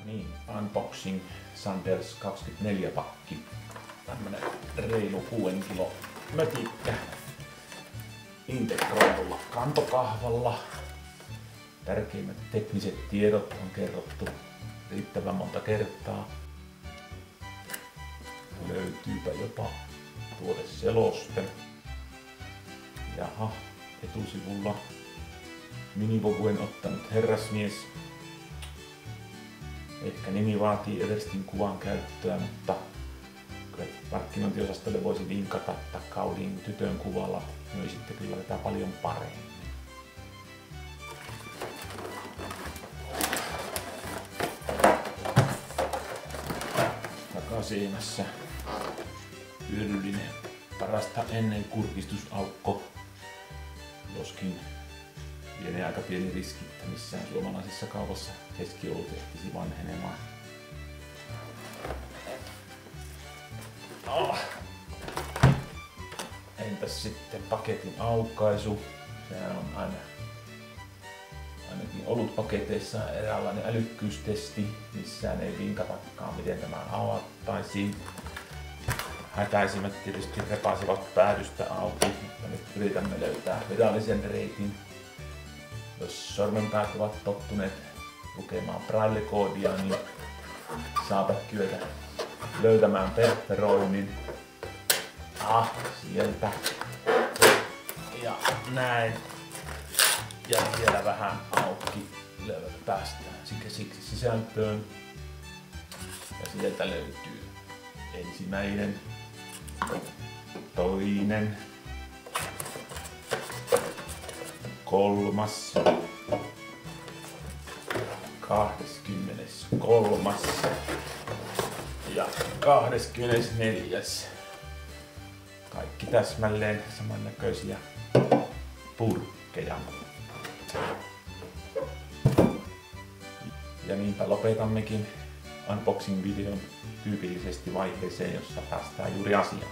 Niin, Unboxing Sanders 24 pakki. Tämmönen reilu 6 kilo mötikkä. Integroidulla kantokahvalla. Tärkeimmät tekniset tiedot on kerrottu riittävän monta kertaa. Löytyypä jopa tuoteseloste. Jaha, etusivulla minivovuen ottanut herrasmies. Ehkä nimi vaatii Everstin kuvan käyttöä, mutta kyllä markkinointiosastolle voisi vinkata, että kauniin tytön kuvalla myisitte kyllä tätä paljon paremmin. Takaseinässä hyödyllinen parasta ennen kurkistusaukko, joskin lienee aika pieni riski, että missään suomalaisessa kaupassa keskiolut ehtisi vanhenemaan. Entäs sitten paketin aukaisu? Sehän on ainakin olutpaketeissa eräänlainen älykkyystesti. Missään ei vinkatakaan, miten tämä avattaisiin. Hätäisimmät tietysti repaisivat päädystä auki, mutta nyt yritämme löytää virallisen reitin. Jos sormenpäät ovat tottuneet lukemaan braille-koodia, niin saavat kyetä löytämään perferoinnin. Sieltä. Ja näin. Ja vielä vähän auki päästään siksi sisältöön. Ja sieltä löytyy ensimmäinen, toinen, kolmas, 23. ja 24. Kaikki täsmälleen samannäköisiä purkkeja. Ja niinpä lopetammekin unboxing-videon tyypillisesti vaiheeseen, jossa päästään juuri asiaan.